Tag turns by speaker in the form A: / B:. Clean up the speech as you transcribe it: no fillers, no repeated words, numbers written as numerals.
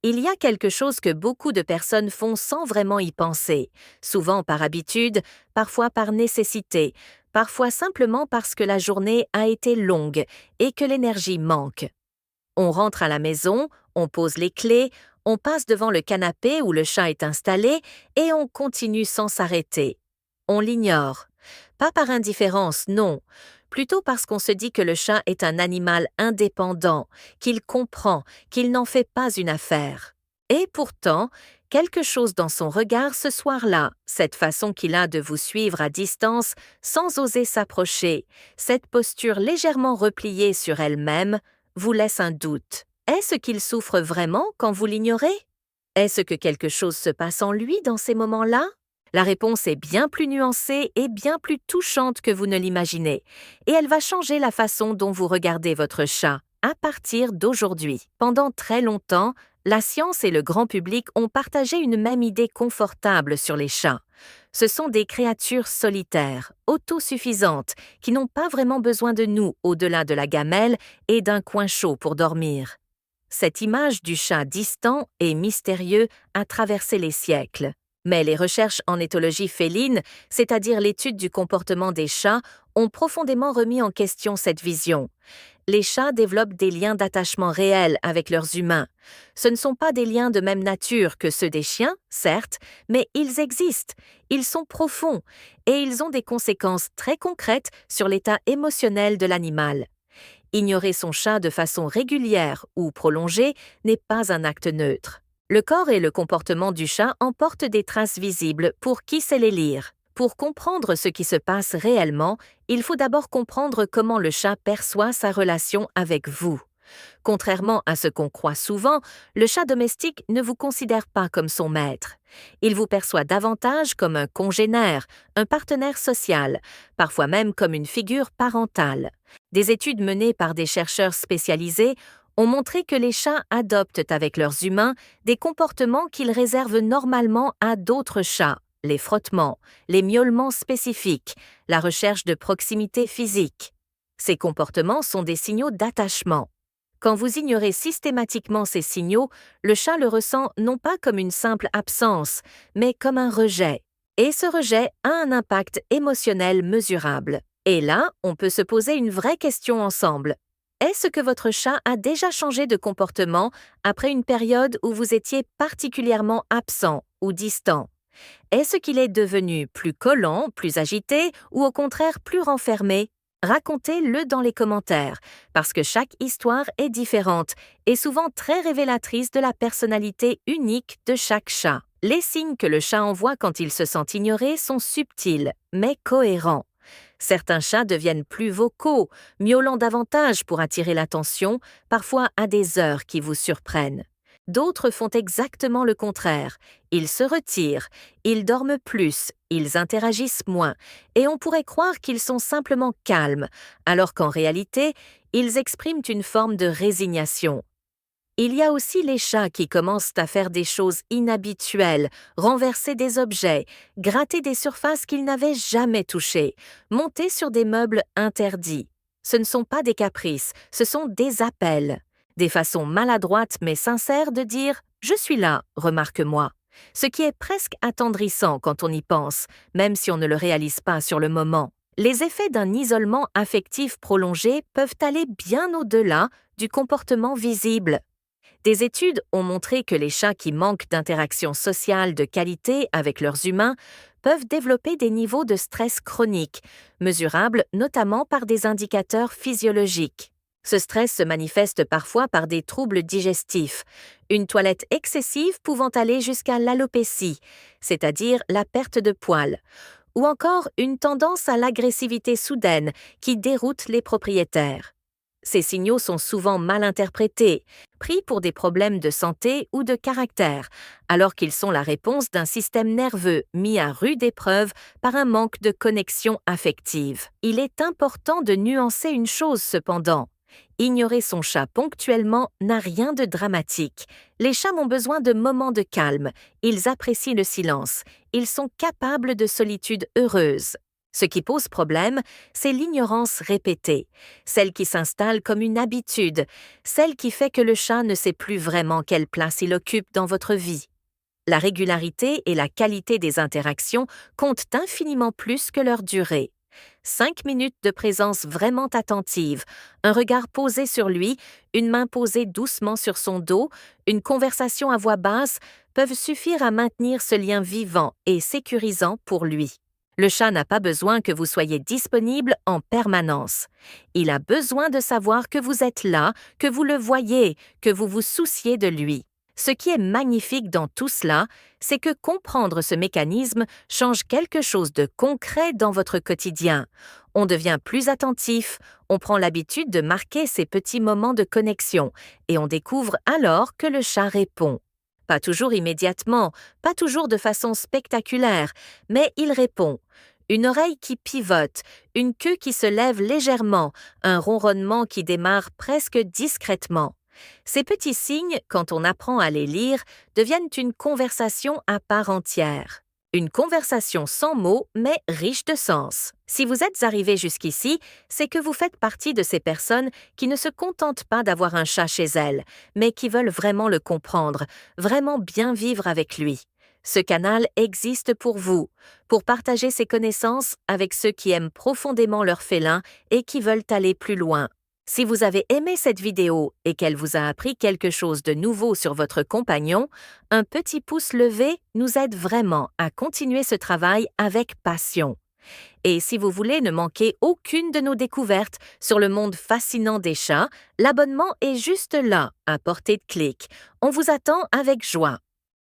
A: Il y a quelque chose que beaucoup de personnes font sans vraiment y penser, souvent par habitude, parfois par nécessité, parfois simplement parce que la journée a été longue et que l'énergie manque. On rentre à la maison, on pose les clés, on passe devant le canapé où le chat est installé et on continue sans s'arrêter. On l'ignore. Pas par indifférence, non. Plutôt parce qu'on se dit que le chat est un animal indépendant, qu'il comprend, qu'il n'en fait pas une affaire. Et pourtant, quelque chose dans son regard ce soir-là, cette façon qu'il a de vous suivre à distance sans oser s'approcher, cette posture légèrement repliée sur elle-même, vous laisse un doute. Est-ce qu'il souffre vraiment quand vous l'ignorez? Est-ce que quelque chose se passe en lui dans ces moments-là? La réponse est bien plus nuancée et bien plus touchante que vous ne l'imaginez, et elle va changer la façon dont vous regardez votre chat à partir d'aujourd'hui. Pendant très longtemps, la science et le grand public ont partagé une même idée confortable sur les chats. Ce sont des créatures solitaires, autosuffisantes, qui n'ont pas vraiment besoin de nous au-delà de la gamelle et d'un coin chaud pour dormir. Cette image du chat distant et mystérieux a traversé les siècles. Mais les recherches en éthologie féline, c'est-à-dire l'étude du comportement des chats, ont profondément remis en question cette vision. Les chats développent des liens d'attachement réels avec leurs humains. Ce ne sont pas des liens de même nature que ceux des chiens, certes, mais ils existent, ils sont profonds, et ils ont des conséquences très concrètes sur l'état émotionnel de l'animal. Ignorer son chat de façon régulière ou prolongée n'est pas un acte neutre. Le corps et le comportement du chat emportent des traces visibles pour qui sait les lire. Pour comprendre ce qui se passe réellement, il faut d'abord comprendre comment le chat perçoit sa relation avec vous. Contrairement à ce qu'on croit souvent, le chat domestique ne vous considère pas comme son maître. Il vous perçoit davantage comme un congénère, un partenaire social, parfois même comme une figure parentale. Des études menées par des chercheurs spécialisés ont montré que les chats adoptent avec leurs humains des comportements qu'ils réservent normalement à d'autres chats. Les frottements, les miaulements spécifiques, la recherche de proximité physique. Ces comportements sont des signaux d'attachement. Quand vous ignorez systématiquement ces signaux, le chat le ressent non pas comme une simple absence, mais comme un rejet. Et ce rejet a un impact émotionnel mesurable. Et là, on peut se poser une vraie question ensemble. Est-ce que votre chat a déjà changé de comportement après une période où vous étiez particulièrement absent ou distant? Est-ce qu'il est devenu plus collant, plus agité ou au contraire plus renfermé? Racontez-le dans les commentaires, parce que chaque histoire est différente et souvent très révélatrice de la personnalité unique de chaque chat. Les signes que le chat envoie quand il se sent ignoré sont subtils, mais cohérents. Certains chats deviennent plus vocaux, miaulant davantage pour attirer l'attention, parfois à des heures qui vous surprennent. D'autres font exactement le contraire. Ils se retirent, ils dorment plus, ils interagissent moins, et on pourrait croire qu'ils sont simplement calmes, alors qu'en réalité, ils expriment une forme de résignation. Il y a aussi les chats qui commencent à faire des choses inhabituelles, renverser des objets, gratter des surfaces qu'ils n'avaient jamais touchées, monter sur des meubles interdits. Ce ne sont pas des caprices, ce sont des appels. Des façons maladroites mais sincères de dire « je suis là, remarque-moi ». Ce qui est presque attendrissant quand on y pense, même si on ne le réalise pas sur le moment. Les effets d'un isolement affectif prolongé peuvent aller bien au-delà du comportement visible. Des études ont montré que les chats qui manquent d'interaction sociale de qualité avec leurs humains peuvent développer des niveaux de stress chronique, mesurables notamment par des indicateurs physiologiques. Ce stress se manifeste parfois par des troubles digestifs, une toilette excessive pouvant aller jusqu'à l'alopécie, c'est-à-dire la perte de poils, ou encore une tendance à l'agressivité soudaine qui déroute les propriétaires. Ces signaux sont souvent mal interprétés, pris pour des problèmes de santé ou de caractère, alors qu'ils sont la réponse d'un système nerveux mis à rude épreuve par un manque de connexion affective. Il est important de nuancer une chose cependant. Ignorer son chat ponctuellement n'a rien de dramatique. Les chats ont besoin de moments de calme, ils apprécient le silence, ils sont capables de solitude heureuse. Ce qui pose problème, c'est l'ignorance répétée, celle qui s'installe comme une habitude, celle qui fait que le chat ne sait plus vraiment quelle place il occupe dans votre vie. La régularité et la qualité des interactions comptent infiniment plus que leur durée. 5 minutes de présence vraiment attentive, un regard posé sur lui, une main posée doucement sur son dos, une conversation à voix basse peuvent suffire à maintenir ce lien vivant et sécurisant pour lui. Le chat n'a pas besoin que vous soyez disponible en permanence. Il a besoin de savoir que vous êtes là, que vous le voyez, que vous vous souciez de lui. Ce qui est magnifique dans tout cela, c'est que comprendre ce mécanisme change quelque chose de concret dans votre quotidien. On devient plus attentif, on prend l'habitude de marquer ces petits moments de connexion, et on découvre alors que le chat répond. Pas toujours immédiatement, pas toujours de façon spectaculaire, mais il répond. Une oreille qui pivote, une queue qui se lève légèrement, un ronronnement qui démarre presque discrètement. Ces petits signes, quand on apprend à les lire, deviennent une conversation à part entière. Une conversation sans mots, mais riche de sens. Si vous êtes arrivé jusqu'ici, c'est que vous faites partie de ces personnes qui ne se contentent pas d'avoir un chat chez elles, mais qui veulent vraiment le comprendre, vraiment bien vivre avec lui. Ce canal existe pour vous, pour partager ces connaissances avec ceux qui aiment profondément leur félin et qui veulent aller plus loin. Si vous avez aimé cette vidéo et qu'elle vous a appris quelque chose de nouveau sur votre compagnon, un petit pouce levé nous aide vraiment à continuer ce travail avec passion. Et si vous voulez ne manquer aucune de nos découvertes sur le monde fascinant des chats, l'abonnement est juste là, à portée de clic. On vous attend avec joie.